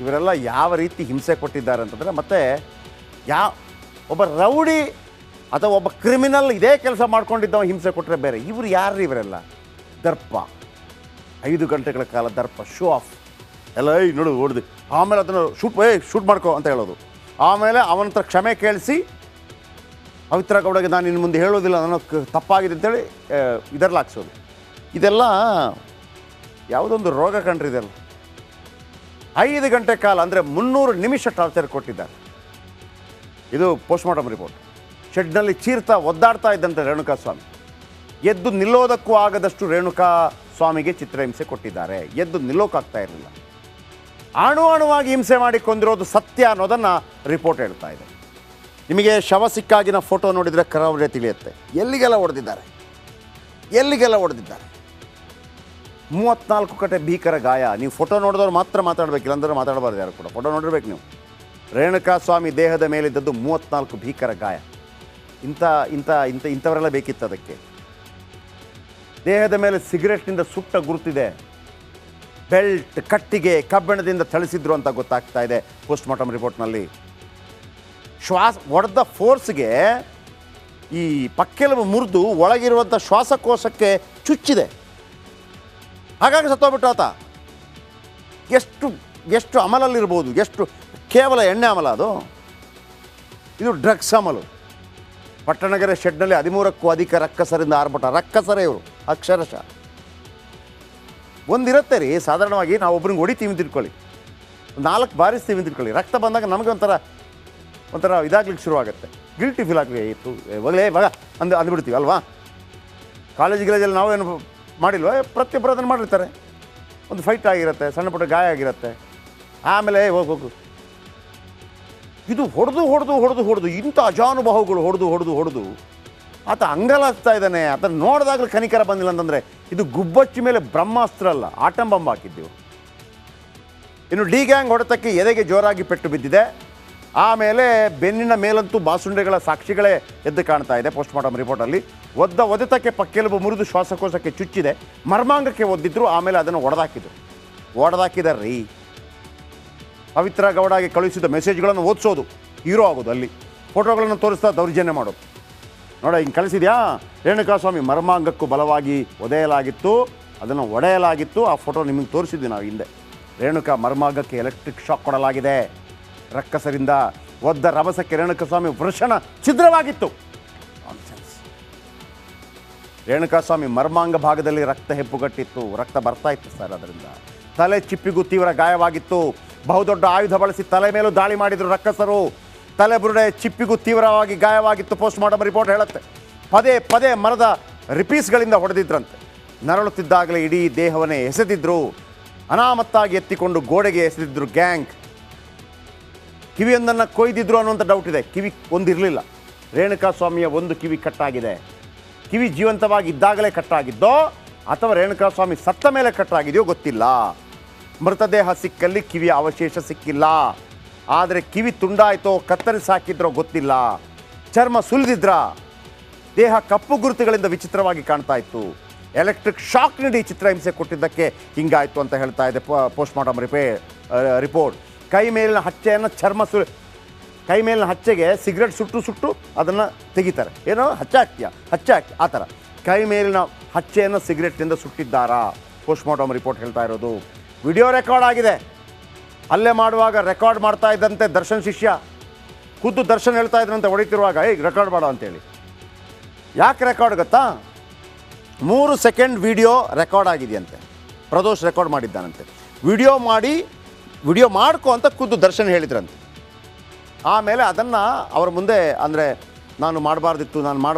ಇವರೆಲ್ಲ ಯಾವ ರೀತಿ ಹಿಂಸೆ ಕೊಟ್ಟಿದ್ದಾರೆ ಅಂತಂದರೆ, ಮತ್ತು ಒಬ್ಬ ರೌಡಿ ಅಥವಾ ಒಬ್ಬ ಕ್ರಿಮಿನಲ್ ಇದೇ ಕೆಲಸ ಮಾಡ್ಕೊಂಡಿದ್ದವ ಹಿಂಸೆ ಕೊಟ್ಟರೆ ಬೇರೆ. ಇವರು ಯಾರು ಇವರೆಲ್ಲ? ದರ್ಪ, 5 ಗಂಟೆಗಳ ಕಾಲ ದರ್ಪ, ಶೋ ಆಫ್ ಎಲ್ಲ ನೋಡು ಹೊಡೆದು, ಆಮೇಲೆ ಅದನ್ನು ಶೂಟ್ ಮಾಡ್ಕೋ ಅಂತ ಹೇಳೋದು, ಆಮೇಲೆ ಅವನ ಹತ್ರ ಕ್ಷಮೆ ಕೇಳಿಸಿ ಪವಿತ್ರ ಗೌಡಗೆ ನಾನು ಇನ್ನು ಮುಂದೆ ಹೇಳೋದಿಲ್ಲ, ನಾನು ತಪ್ಪಾಗಿದೆ ಅಂತೇಳಿ ಇದರಲ್ಲಿ ಹಾಕ್ಸೋದು. ಇದೆಲ್ಲ ಯಾವುದೊಂದು ರೋಗ ಕಂಡ್ರಿ ಇದೆಲ್ಲ. 5 ಗಂಟೆ ಕಾಲ ಅಂದರೆ 300 ನಿಮಿಷ ಟಾರ್ಚರ್ ಕೊಟ್ಟಿದ್ದಾರೆ. ಇದು ಪೋಸ್ಟ್ಮಾರ್ಟಮ್ ರಿಪೋರ್ಟ್. ಶೆಡ್ನಲ್ಲಿ ಚೀರ್ತಾ ಒದ್ದಾಡ್ತಾ ಇದ್ದಂತೆ ರೇಣುಕಾಸ್ವಾಮಿ. ಎದ್ದು ನಿಲ್ಲೋದಕ್ಕೂ ಆಗದಷ್ಟು ರೇಣುಕಾ ಸ್ವಾಮಿಗೆ ಚಿತ್ರಹಿಂಸೆ ಕೊಟ್ಟಿದ್ದಾರೆ. ಎದ್ದು ನಿಲ್ಲೋಕ್ಕಾಗ್ತಾ ಇರಲಿಲ್ಲ. ಅಣುವಾಗಿ ಹಿಂಸೆ ಮಾಡಿ ಕೊಂದಿರೋದು ಸತ್ಯ ಅನ್ನೋದನ್ನು ರಿಪೋರ್ಟ್ ಹೇಳ್ತಾ ಇದೆ. ನಿಮಗೆ ಶವ ಸಿಕ್ಕಾಗಿನ ಫೋಟೋ ನೋಡಿದರೆ ಕರಾವಳಿ ತಿಳಿಯುತ್ತೆ. ಎಲ್ಲಿಗೆಲ್ಲ ಹೊಡೆದಿದ್ದಾರೆ. 34 ಕಡೆ ಭೀಕರ ಗಾಯ. ನೀವು ಫೋಟೋ ನೋಡಿದವ್ರು ಮಾತ್ರ ಮಾತಾಡಬೇಕಿಲ್ಲ, ಅಂದರೆ ಮಾತಾಡಬಾರ್ದು ಯಾರು ಕೂಡ. ಫೋಟೋ ನೋಡಿರ್ಬೇಕು ನೀವು. ರೇಣುಕಾಸ್ವಾಮಿ ದೇಹದ ಮೇಲಿದ್ದದ್ದು 34 ಭೀಕರ ಗಾಯ. ಇಂಥವರೆಲ್ಲ ಬೇಕಿತ್ತು ಅದಕ್ಕೆ. ದೇಹದ ಮೇಲೆ ಸಿಗರೆಟ್ನಿಂದ ಸುಟ್ಟ ಗುರುತಿದೆ. ಬೆಲ್ಟ್, ಕಟ್ಟಿಗೆ, ಕಬ್ಬಿಣದಿಂದ ಥಳಿಸಿದ್ರು ಅಂತ ಗೊತ್ತಾಗ್ತಾ ಇದೆ ಪೋಸ್ಟ್ಮಾರ್ಟಮ್ ರಿಪೋರ್ಟ್ನಲ್ಲಿ. ಹೊಡೆದ ಫೋರ್ಸ್ಗೆ ಈ ಪಕ್ಕೆಲುಬು ಮುರಿದು ಒಳಗಿರುವಂಥ ಶ್ವಾಸಕೋಶಕ್ಕೆ ಚುಚ್ಚಿದೆ. ಹಾಗಾಗಿ ಸತ್ತೋಗ್ಬಿಟ್ಟು ಆತ. ಎಷ್ಟು ಅಮಲಲ್ಲಿರ್ಬೋದು, ಎಷ್ಟು ಕೇವಲ ಎಣ್ಣೆ ಅಮಲ ಅದು. ಇದು ಡ್ರಗ್ಸ್ ಅಮಲು. ಪಟ್ಟಣಗೆರೆ ಶೆಡ್ನಲ್ಲಿ 13ಕ್ಕೂ ಅಧಿಕ ರಕ್ಕಸರಿಂದ ಆರ್ಭಟ. ರಕ್ಕಸರೇ ಇವರು ಅಕ್ಷರಶಃ. ಒಂದಿರುತ್ತೆ ರೀ, ಸಾಧಾರಣವಾಗಿ ನಾವು ಒಬ್ರಿಗೆ ಹೊಡಿತೀವಿ ಅಂತ ತಿಳ್ಕೊಳ್ಳಿ, 4 ಬಾರಿಸ್ತೀವಿ ಅಂತ ತಿಳ್ಕೊಳ್ಳಿ, ರಕ್ತ ಬಂದಾಗ ನಮಗೆ ಒಂಥರ ಇದಾಗ್ಲಿಕ್ಕೆ ಶುರುವಾಗುತ್ತೆ, ಗಿಲ್ಟಿ ಫೀಲ್ ಆಗಬೇಕು. ಇವಾಗಲೇ ಅಂದ್ಬಿಡ್ತೀವಿ ಅಲ್ವಾ. ಕಾಲೇಜಿಗಳಲ್ಲಿ ನಾವೇನು ಮಾಡಿಲ್ವ, ಪ್ರತಿಯೊಬ್ಬರು ಅದನ್ನು ಮಾಡಿರ್ತಾರೆ. ಒಂದು ಫೈಟ್ ಆಗಿರುತ್ತೆ, ಸಣ್ಣ ಪುಟ್ಟ ಗಾಯ ಆಗಿರುತ್ತೆ, ಆಮೇಲೆ ಹೋಗು. ಇದು ಹೊಡೆದು ಇಂಥ ಅಜಾನುಭಾವಗಳು ಹೊಡೆದು ಆತ ಅಂಗಲಾಗ್ತಾ ಇದ್ದಾನೆ. ಅದನ್ನು ನೋಡಿದಾಗಲೂ ಕನಿಕರ ಬಂದಿಲ್ಲ ಅಂತಂದರೆ ಇದು ಗುಬ್ಬಚ್ಚಿ ಮೇಲೆ ಬ್ರಹ್ಮಾಸ್ತ್ರ ಅಲ್ಲ, ಆಟಂ ಬಾಂಬ್ ಹಾಕಿದ್ದೆವು. ಇನ್ನು ಡಿ ಗ್ಯಾಂಗ್ ಹೊಡೆತಕ್ಕೆ ಎದೆಗೆ ಜೋರಾಗಿ ಪೆಟ್ಟು ಬಿದ್ದಿದೆ. ಆಮೇಲೆ ಬೆನ್ನಿನ ಮೇಲಂತೂ ಬಾಸುಂಡೆಗಳ ಸಾಕ್ಷಿಗಳೇ ಎದ್ದು ಕಾಣ್ತಾ ಇದೆ ಪೋಸ್ಟ್ಮಾರ್ಟಮ್ ರಿಪೋರ್ಟಲ್ಲಿ. ಒದೆತಕ್ಕೆ ಪಕ್ಕೆಲುಬು ಮುರಿದು ಶ್ವಾಸಕೋಶಕ್ಕೆ ಚುಚ್ಚಿದೆ. ಮರ್ಮಾಂಗಕ್ಕೆ ಒದ್ದಿದ್ರು, ಆಮೇಲೆ ಅದನ್ನು ಒಡೆದಾಕಿದ್ದಾರೆ ರೀ. ಪವಿತ್ರ ಗೌಡಗೆ ಕಳುಹಿಸಿದ ಮೆಸೇಜ್ಗಳನ್ನು ಓದಿಸೋದು, ಹೀರೋ ಆಗೋದು, ಅಲ್ಲಿ ಫೋಟೋಗಳನ್ನು ತೋರಿಸ್ತಾ ದೌರ್ಜನ್ಯ ಮಾಡೋದು. ನೋಡ, ಹಿಂಗೆ ಕಳಿಸಿದ್ಯಾ, ರೇಣುಕಾಸ್ವಾಮಿ ಮರ್ಮಾಂಗಕ್ಕೂ ಬಲವಾಗಿ ಒದೆಯಲಾಗಿತ್ತು, ಅದನ್ನು ಒಡೆಯಲಾಗಿತ್ತು. ಆ ಫೋಟೋ ನಿಮಗೆ ತೋರಿಸಿದ್ವಿ ನಾವು ಹಿಂದೆ. ರೇಣುಕಾ ಮರ್ಮಾಂಗಕ್ಕೆ ಎಲೆಕ್ಟ್ರಿಕ್ ಶಾಕ್ ಕೊಡಲಾಗಿದೆ. ರಕ್ಕಸರಿಂದ ಒದ್ದ ರಭಸಕ್ಕೆ ರೇಣುಕಾಸ್ವಾಮಿ ವೃಷಣ ಛಿದ್ರವಾಗಿತ್ತು. ರೇಣುಕಾಸ್ವಾಮಿ ಮರ್ಮಾಂಗ ಭಾಗದಲ್ಲಿ ರಕ್ತ ಹೆಪ್ಪುಗಟ್ಟಿತ್ತು, ರಕ್ತ ಬರ್ತಾ ಇತ್ತು ಸರ್. ಅದರಿಂದ ತಲೆ ಚಿಪ್ಪಿಗೂ ತೀವ್ರ ಗಾಯವಾಗಿತ್ತು. ಬಹುದೊಡ್ಡ ಆಯುಧ ಬಳಸಿ ತಲೆ ಮೇಲೂ ದಾಳಿ ಮಾಡಿದರು ರಕ್ಕಸರು. ತಲೆ ಬುರುಡೆ ಚಿಪ್ಪಿಗೂ ತೀವ್ರವಾಗಿ ಗಾಯವಾಗಿತ್ತು. ಪೋಸ್ಟ್ಮಾರ್ಟಮ್ ರಿಪೋರ್ಟ್ ಹೇಳುತ್ತೆ. ಪದೇ ಮರದ ರಿಪೀಸ್ಗಳಿಂದ ಹೊಡೆದಿದ್ರಂತೆ. ನರಳುತ್ತಿದ್ದಾಗಲೇ ಇಡೀ ದೇಹವನ್ನೇ ಎಸೆದಿದ್ರು. ಅನಾಮತ್ತಾಗಿ ಎತ್ತಿಕೊಂಡು ಗೋಡೆಗೆ ಎಸೆದಿದ್ರು ಗ್ಯಾಂಗ್. ಕಿವಿಯೊಂದನ್ನು ಕೊಯ್ದಿದ್ರು ಅನ್ನುವಂಥ ಡೌಟ್ ಇದೆ. ಕಿವಿ ಒಂದಿರಲಿಲ್ಲ. ರೇಣುಕಾಸ್ವಾಮಿಯ ಒಂದು ಕಿವಿ ಕಟ್ಟಾಗಿದೆ. ಕಿವಿ ಜೀವಂತವಾಗಿ ಇದ್ದಾಗಲೇ ಕಟ್ಟಾಗಿದ್ದೋ ಅಥವಾ ರೇಣುಕಾಸ್ವಾಮಿ ಸತ್ತ ಮೇಲೆ ಕಟ್ಟಾಗಿದೆಯೋ ಗೊತ್ತಿಲ್ಲ. ಮೃತದೇಹ ಸಿಕ್ಕಲ್ಲಿ ಕಿವಿಯ ಅವಶೇಷ ಸಿಕ್ಕಿಲ್ಲ. ಆದರೆ ಕಿವಿ ತುಂಡಾಯಿತೋ ಕತ್ತರಿಸಿ ಹಾಕಿದ್ರೋ ಗೊತ್ತಿಲ್ಲ. ಚರ್ಮ ಸುಲಿದಿದ್ರ. ದೇಹ ಕಪ್ಪು ಗುರುತುಗಳಿಂದ ವಿಚಿತ್ರವಾಗಿ ಕಾಣ್ತಾ ಇತ್ತು. ಎಲೆಕ್ಟ್ರಿಕ್ ಶಾಕ್ ನೀಡಿ ಚಿತ್ರಹಿಂಸೆ ಕೊಟ್ಟಿದ್ದಕ್ಕೆ ಹಿಂಗಾಯಿತು ಅಂತ ಹೇಳ್ತಾ ಇದೆ ಪೋಸ್ಟ್ಮಾರ್ಟಮ್ ರಿಪೋರ್ಟ್. ಕೈ ಮೇಲಿನ ಹಚ್ಚೆಯನ್ನು ಕೈ ಮೇಲಿನ ಹಚ್ಚೆಗೆ ಸಿಗರೆಟ್ ಸುಟ್ಟು ಅದನ್ನು ತೆಗಿತಾರೆ. ಏನೋ ಹಚ್ಚೆ ಹಾಕಿ ಆ ಥರ ಕೈ ಮೇಲಿನ ಹಚ್ಚೆಯನ್ನು ಸಿಗರೆಟ್ನಿಂದ ಸುಟ್ಟಿದ್ದಾರಾ? ಪೋಸ್ಟ್ಮಾರ್ಟಮ್ ರಿಪೋರ್ಟ್ ಹೇಳ್ತಾ ಇರೋದು. ವಿಡಿಯೋ ರೆಕಾರ್ಡ್ ಆಗಿದೆ. ಅಲ್ಲೇ ಮಾಡುವಾಗ ರೆಕಾರ್ಡ್ ಮಾಡ್ತಾ ಇದ್ದಂತೆ ದರ್ಶನ್ ಶಿಷ್ಯ ಖುದ್ದು ದರ್ಶನ್ ಹೇಳ್ತಾ ಇದ್ರಂತೆ ಹೊಡಿತಿರುವಾಗ, ರೆಕಾರ್ಡ್ ಮಾಡೋ ಅಂತೇಳಿ. ಯಾಕೆ ರೆಕಾರ್ಡ್ ಗೊತ್ತಾ? 3 ಸೆಕೆಂಡ್ ವಿಡಿಯೋ ರೆಕಾರ್ಡ್ ಆಗಿದೆಯಂತೆ. ಪ್ರದೋಷ್ ರೆಕಾರ್ಡ್ ಮಾಡಿದ್ದಾನಂತೆ. ವಿಡಿಯೋ ಮಾಡ್ಕೊ ಅಂತ ಖುದ್ದು ದರ್ಶನ್ ಹೇಳಿದ್ರಂತೆ. ಆಮೇಲೆ ಅದನ್ನು ಅವ್ರ ಮುಂದೆ, ಅಂದರೆ ನಾನು ಮಾಡಬಾರ್ದಿತ್ತು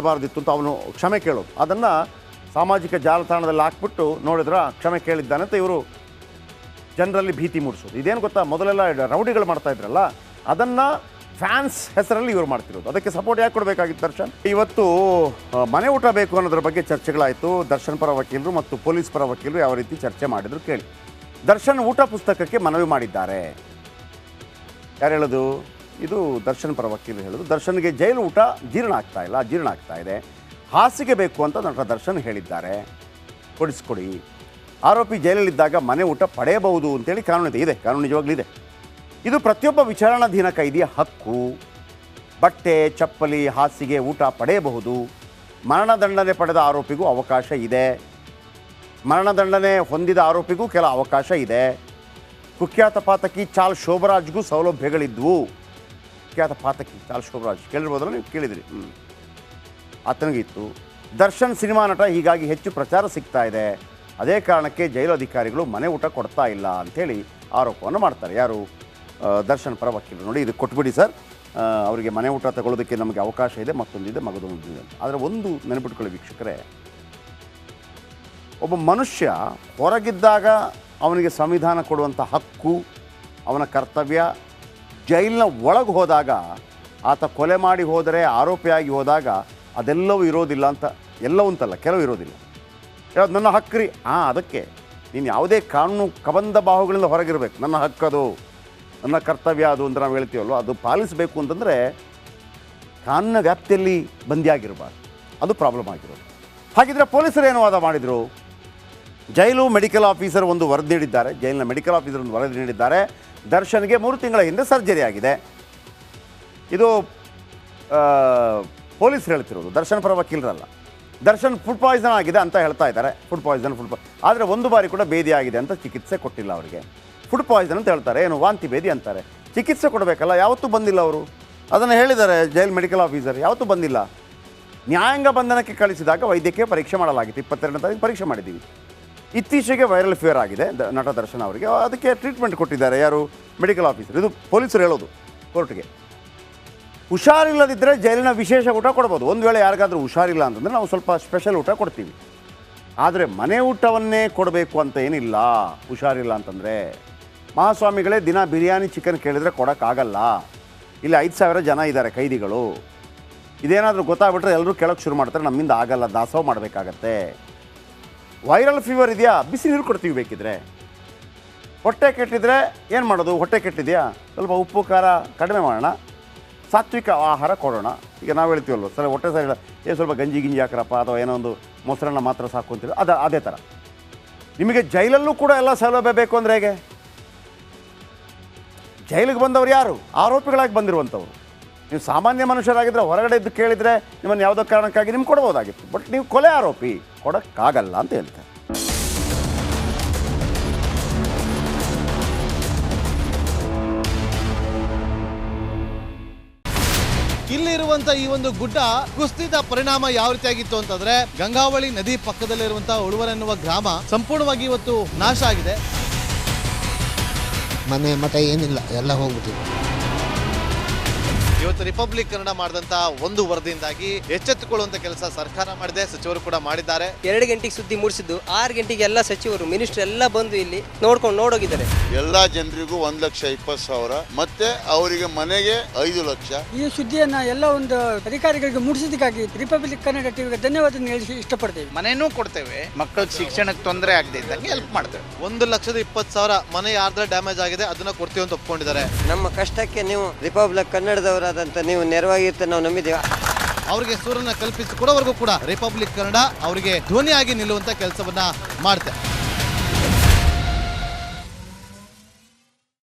ಅಂತ ಅವನು ಕ್ಷಮೆ ಕೇಳೋದು. ಅದನ್ನು ಸಾಮಾಜಿಕ ಜಾಲತಾಣದಲ್ಲಿ ಹಾಕ್ಬಿಟ್ಟು ನೋಡಿದ್ರೆ ಕ್ಷಮೆ ಕೇಳಿದ್ದಾನಂತ ಇವರು ಜನರಲ್ಲಿ ಭೀತಿ ಮೂಡಿಸೋದು. ಇದೇನು ಗೊತ್ತಾ, ಮೊದಲೆಲ್ಲ ರೌಡಿಗಳು ಮಾಡ್ತಾ ಇದ್ರಲ್ಲ, ಅದನ್ನು ಫ್ಯಾನ್ಸ್ ಹೆಸರಲ್ಲಿ ಇವರು ಮಾಡ್ತಿರೋದು. ಅದಕ್ಕೆ ಸಪೋರ್ಟ್ ಯಾಕೆ ಕೊಡಬೇಕಾಗಿತ್ತು ದರ್ಶನ್? ಇವತ್ತು ಮನೆ ಊಟ ಬೇಕು ಅನ್ನೋದ್ರ ಬಗ್ಗೆ ಚರ್ಚೆಗಳಾಯಿತು. ದರ್ಶನ್ ಪರ ವಕೀಲರು ಮತ್ತು ಪೊಲೀಸ್ ಪರ ವಕೀಲರು ಯಾವ ರೀತಿ ಚರ್ಚೆ ಮಾಡಿದ್ರು ಕೇಳಿ. ದರ್ಶನ್ ಊಟ ಪುಸ್ತಕಕ್ಕೆ ಮನವಿ ಮಾಡಿದ್ದಾರೆ. ಯಾರು ಹೇಳೋದು? ಇದು ದರ್ಶನ್ ಪರ ವಕೀಲರು ಹೇಳೋದು. ದರ್ಶನ್ಗೆ ಜೈಲು ಊಟ ಜೀರ್ಣ ಆಗ್ತಾ ಇದೆ, ಹಾಸಿಗೆ ಬೇಕು ಅಂತ ನಟ ದರ್ಶನ್ ಹೇಳಿದ್ದಾರೆ, ಕೊಡಿಸ್ಕೊಡಿ. ಆರೋಪಿ ಜೈಲಲ್ಲಿದ್ದಾಗ ಮನೆ ಊಟ ಪಡೆಯಬಹುದು ಅಂತೇಳಿ ಕಾನೂನು ಇದೆ. ಕಾನೂನು ನಿಜವಾಗ್ಲೂ ಇದೆ. ಇದು ಪ್ರತಿಯೊಬ್ಬ ವಿಚಾರಣಾಧೀನ ಕೈದಿಯ ಹಕ್ಕು. ಬಟ್ಟೆ, ಚಪ್ಪಲಿ, ಹಾಸಿಗೆ, ಊಟ ಪಡೆಯಬಹುದು. ಮರಣದಂಡನೆ ಪಡೆದ ಆರೋಪಿಗೂ ಅವಕಾಶ ಇದೆ. ಮರಣದಂಡನೆ ಹೊಂದಿದ ಆರೋಪಿಗೂ ಕೆಲ ಅವಕಾಶ ಇದೆ. ಕುಖ್ಯಾತ ಪಾತಕಿ ಚಾಲ್ ಶೋಭರಾಜ್ಗೂ ಸೌಲಭ್ಯಗಳಿದ್ವು. ಕುಖ್ಯಾತ ಪಾತಕಿ ಚಾಲ್ ಶೋಭರಾಜ್ ಕೇಳಿರ್ಬೋದಲ್ಲ, ನೀವು ಕೇಳಿದಿರಿ. ಆತನಿಗಿತ್ತು. ದರ್ಶನ್ ಸಿನಿಮಾ ನಟ, ಹೀಗಾಗಿ ಹೆಚ್ಚು ಪ್ರಚಾರ ಸಿಗ್ತಾ ಇದೆ. ಅದೇ ಕಾರಣಕ್ಕೆ ಜೈಲು ಅಧಿಕಾರಿಗಳು ಮನೆ ಊಟ ಕೊಡ್ತಾ ಇಲ್ಲ ಅಂಥೇಳಿ ಆರೋಪವನ್ನು ಮಾಡ್ತಾರೆ. ಯಾರು? ದರ್ಶನ್ ಪರ ವಕೀಲರು. ನೋಡಿ, ಇದು ಕೊಟ್ಬಿಡಿ ಸರ್, ಅವರಿಗೆ ಮನೆ ಊಟ ತಗೊಳ್ಳೋದಕ್ಕೆ ನಮಗೆ ಅವಕಾಶ ಇದೆ, ಮತ್ತೊಂದಿದೆ, ಮಗದೊಂದಿದೆ ಅಂತ. ಆದರೆ ಒಂದು ನೆನಪಿಟ್ಕೊಳ್ಳಿ ವೀಕ್ಷಕರೇ, ಒಬ್ಬ ಮನುಷ್ಯ ಹೊರಗಿದ್ದಾಗ ಅವನಿಗೆ ಸಂವಿಧಾನ ಕೊಡುವಂಥ ಹಕ್ಕು, ಅವನ ಕರ್ತವ್ಯ. ಜೈಲಿನ ಒಳಗೆ ಹೋದಾಗ, ಆತ ಕೊಲೆ ಮಾಡಿ ಹೋದರೆ, ಆರೋಪಿಯಾಗಿ ಹೋದಾಗ ಅದೆಲ್ಲವೂ ಇರೋದಿಲ್ಲ ಅಂತ. ಎಲ್ಲವೂ ಅಂತಲ್ಲ, ಕೆಲವು ಇರೋದಿಲ್ಲ. ಯಾವ್ದು ನನ್ನ ಹಕ್ಕ್ರಿ, ಅದಕ್ಕೆ ನೀನು ಯಾವುದೇ ಕಾನೂನು ಕಬಂಧ ಬಾಹುಗಳಿಂದ ಹೊರಗಿರಬೇಕು. ನನ್ನ ಹಕ್ಕದು, ನನ್ನ ಕರ್ತವ್ಯ ಅದು ಅಂತ ನಾವು ಹೇಳ್ತೀವಲ್ವ, ಅದು ಪಾಲಿಸಬೇಕು ಅಂತಂದರೆ ಕಾನೂನಿನ ವ್ಯಾಪ್ತಿಯಲ್ಲಿ ಬಂದಿಯಾಗಿರಬಾರ್ದು. ಅದು ಪ್ರಾಬ್ಲಮ್ ಆಗಿರೋದು. ಹಾಗಿದ್ರೆ ಪೊಲೀಸರು ಏನು ವಾದ ಮಾಡಿದರು? ಜೈಲು ಮೆಡಿಕಲ್ ಆಫೀಸರ್ ಒಂದು ವರದಿ ನೀಡಿದ್ದಾರೆ. ಜೈಲಿನ ಮೆಡಿಕಲ್ ಆಫೀಸರ್ ಒಂದು ವರದಿ ನೀಡಿದ್ದಾರೆ. ದರ್ಶನ್ಗೆ 3 ತಿಂಗಳ ಹಿಂದೆ ಸರ್ಜರಿ ಆಗಿದೆ. ಇದು ಪೊಲೀಸರು ಹೇಳ್ತಿರೋದು, ದರ್ಶನ್ ಪರ ವಕೀಲರಲ್ಲ. ದರ್ಶನ್ ಫುಡ್ ಪಾಯ್ಸನ್ ಆಗಿದೆ ಅಂತ ಹೇಳ್ತಾ ಇದ್ದಾರೆ. ಫುಡ್ ಪಾಯ್ಸನ್ ಆದರೆ ಒಂದು ಬಾರಿ ಕೂಡ ಭೇದಿ ಆಗಿದೆ ಅಂತ ಚಿಕಿತ್ಸೆ ಕೊಟ್ಟಿಲ್ಲ ಅವರಿಗೆ. ಫುಡ್ ಪಾಯ್ಸನ್ ಅಂತ ಹೇಳ್ತಾರೆ, ಏನು ವಾಂತಿ ಭೇದಿ ಅಂತಾರೆ. ಚಿಕಿತ್ಸೆ ಕೊಡಬೇಕಲ್ಲ, ಯಾವತ್ತೂ ಬಂದಿಲ್ಲ ಅವರು. ಅದನ್ನು ಹೇಳಿದ್ದಾರೆ ಜೈಲ್ ಮೆಡಿಕಲ್ ಆಫೀಸರ್, ಯಾವತ್ತೂ ಬಂದಿಲ್ಲ. ನ್ಯಾಯಾಂಗ ಬಂಧನಕ್ಕೆ ಕಳಿಸಿದಾಗ ವೈದ್ಯಕೀಯ ಪರೀಕ್ಷೆ ಮಾಡಲಾಗಿತ್ತು. 22ನೇ ತಾರೀಕು ಪರೀಕ್ಷೆ ಮಾಡಿದ್ದೀವಿ. ಇತ್ತೀಚೆಗೆ ವೈರಲ್ ಫೀವರ್ ಆಗಿದೆ ನಟ ದರ್ಶನ್ ಅವರಿಗೆ. ಅದಕ್ಕೆ ಟ್ರೀಟ್ಮೆಂಟ್ ಕೊಟ್ಟಿದ್ದಾರೆ. ಯಾರು? Medical officer. ಇದು ಪೊಲೀಸರು ಹೇಳೋದು ಕೋರ್ಟ್ಗೆ. ಹುಷಾರಿಲ್ಲದಿದ್ದರೆ ಜೈಲಿನ ವಿಶೇಷ ಊಟ ಕೊಡ್ಬೋದು. ಒಂದು ವೇಳೆ ಯಾರಿಗಾದರೂ ಹುಷಾರಿಲ್ಲ ಅಂತಂದರೆ ನಾವು ಸ್ವಲ್ಪ ಸ್ಪೆಷಲ್ ಊಟ ಕೊಡ್ತೀವಿ. ಆದರೆ ಮನೆ ಊಟವನ್ನೇ ಕೊಡಬೇಕು ಅಂತ ಏನಿಲ್ಲ. ಹುಷಾರಿಲ್ಲ ಅಂತಂದರೆ ಮಹಾಸ್ವಾಮಿಗಳೇ ದಿನ ಬಿರಿಯಾನಿ ಚಿಕನ್ ಕೇಳಿದರೆ ಕೊಡೋಕ್ಕಾಗಲ್ಲ. ಇಲ್ಲಿ 5,000 ಜನ ಇದ್ದಾರೆ ಕೈದಿಗಳು. ಇದೇನಾದರೂ ಗೊತ್ತಾಗ್ಬಿಟ್ರೆ ಎಲ್ಲರೂ ಕೇಳೋಕ್ಕೆ ಶುರು ಮಾಡ್ತಾರೆ, ನಮ್ಮಿಂದ ಆಗಲ್ಲ, ದಾಸೋಹ ಮಾಡಬೇಕಾಗತ್ತೆ. ವೈರಲ್ ಫೀವರ್ ಇದೆಯಾ, ಬಿಸಿ ನೀರು ಕೊಡ್ತೀವಿ ಬೇಕಿದ್ರೆ. ಹೊಟ್ಟೆ ಕೆಟ್ಟಿದ್ರೆ ಏನು ಮಾಡೋದು? ಹೊಟ್ಟೆ ಕೆಟ್ಟಿದೆಯಾ, ಸ್ವಲ್ಪ ಉಪ್ಪು ಖಾರ ಕಡಿಮೆ ಮಾಡೋಣ, ಸಾತ್ವಿಕ ಆಹಾರ ಕೊಡೋಣ. ಈಗ ನಾವು ಹೇಳ್ತೀವಲ್ವ, ಸರಿ ಹೊಟ್ಟೆ ಸರಿ ಸ್ವಲ್ಪ ಗಂಜಿ ಗಿಂಜಿ ಹಾಕ್ರಪ್ಪ, ಅಥವಾ ಏನೋ ಒಂದು ಮೊಸರನ್ನ ಮಾತ್ರ ಸಾಕು ಅಂತೀವಿ. ಅದೇ ಥರ ನಿಮಗೆ ಜೈಲಲ್ಲೂ ಕೂಡ ಎಲ್ಲ ಸೌಲಭ್ಯ ಬೇಕು ಅಂದರೆ ಹೇಗೆ? ಜೈಲಿಗೆ ಬಂದವರು ಯಾರು? ಆರೋಪಿಗಳಾಗಿ ಬಂದಿರುವಂಥವ್ರು. ನೀವು ಸಾಮಾನ್ಯ ಮನುಷ್ಯರಾಗಿದ್ದರೆ ಹೊರಗಡೆ ಇದ್ದು ಕೇಳಿದರೆ ನಿಮ್ಮನ್ನು ಯಾವುದೋ ಕಾರಣಕ್ಕಾಗಿ ನಿಮ್ಗೆ ಕೊಡ್ಬೋದಾಗಿತ್ತು. ಬಟ್ ನೀವು ಕೊಲೆ ಆರೋಪಿ, ಕೊಡೋಕ್ಕಾಗಲ್ಲ ಅಂತ ಹೇಳ್ತಾರೆ. ಇಲ್ಲಿರುವಂತ ಈ ಒಂದು ಗುಡ್ಡ ಕುಸಿದ ಪರಿಣಾಮ ಯಾವ ರೀತಿಯಾಗಿತ್ತು ಅಂತಂದ್ರೆ, ಗಂಗಾವಳಿ ನದಿ ಪಕ್ಕದಲ್ಲಿರುವಂತಹ ಉಳುವರ್ ಎನ್ನುವ ಗ್ರಾಮ ಸಂಪೂರ್ಣವಾಗಿ ಇವತ್ತು ನಾಶ ಆಗಿದೆ. ಮನೆ ಮಠ ಏನಿಲ್ಲ, ಎಲ್ಲ ಹೋಗ್ಬಿಟ್ಟಿದೆ. ಇವತ್ತು ರಿಪಬ್ಲಿಕ್ ಕನ್ನಡ ಮಾಡಿದಂತ ಒಂದು ವರದಿಯಿಂದಾಗಿ ಎಚ್ಚೆತ್ತುಕೊಳ್ಳುವಂತ ಕೆಲಸ ಸರ್ಕಾರ ಮಾಡಿದೆ, ಸಚಿವರು ಕೂಡ ಮಾಡಿದ್ದಾರೆ. 2 ಗಂಟೆಗೆ ಸುದ್ದಿ ಮೂಡಿಸಿದ್ದು 6 ಗಂಟೆಗೆ ಎಲ್ಲ ಸಚಿವರು ಮಿನಿಸ್ಟರ್ ಎಲ್ಲ ಬಂದು ಇಲ್ಲಿ ನೋಡೋಗಿದ್ದಾರೆ. ಎಲ್ಲಾ ಜನರಿಗೂ 1,20,000 ಮತ್ತೆ ಅವರಿಗೆ ಮನೆಗೆ 5 ಲಕ್ಷ. ಈ ಸುದ್ದಿಯನ್ನ ಎಲ್ಲ ಒಂದು ಅಧಿಕಾರಿಗಳಿಗೆ ಮೂಡಿಸಿದ್ದಕ್ಕಾಗಿ ರಿಪಬ್ಲಿಕ್ ಕನ್ನಡ ಟಿವಿಗೆ ಧನ್ಯವಾದ ಹೇಳಿ ಇಷ್ಟಪಡ್ತೇವೆ. ಮನೆನೂ ಕೊಡ್ತೇವೆ, ಮಕ್ಕಳ ಶಿಕ್ಷಣಕ್ಕೆ ತೊಂದರೆ ಆಗದೆ ಇದ್ದಂಗೆ ಹೆಲ್ಪ್ ಮಾಡ್ತೇವೆ. 1,20,000 ಮನೆ ಯಾರ್ದ್ರ ಡ್ಯಾಮೇಜ್ ಆಗಿದೆ ಅದನ್ನ ಕೊಡ್ತೀವಿ ಅಂತ ಒಪ್ಕೊಂಡಿದ್ದಾರೆ. ನಮ್ಮ ಕಷ್ಟಕ್ಕೆ ನೀವು ರಿಪಬ್ಲಿಕ್ ಕನ್ನಡದವರಾದಂತ ನೀವು ನೆರವಾಗಿರ್ತೀವಿ ನಾವು ನಂಬಿದ್ದೇವೆ. ಅವರಿಗೆ ಸೂರನ್ನ ಕಲ್ಪಿಸಿ ಕೊಡೋವರೆಗೂ ಕೂಡ ರಿಪಬ್ಲಿಕ್ ಕನ್ನಡ ಅವರಿಗೆ ಧ್ವನಿಯಾಗಿ ನಿಲ್ಲುವಂತ ಕೆಲಸವನ್ನ ಮಾಡುತ್ತೆ.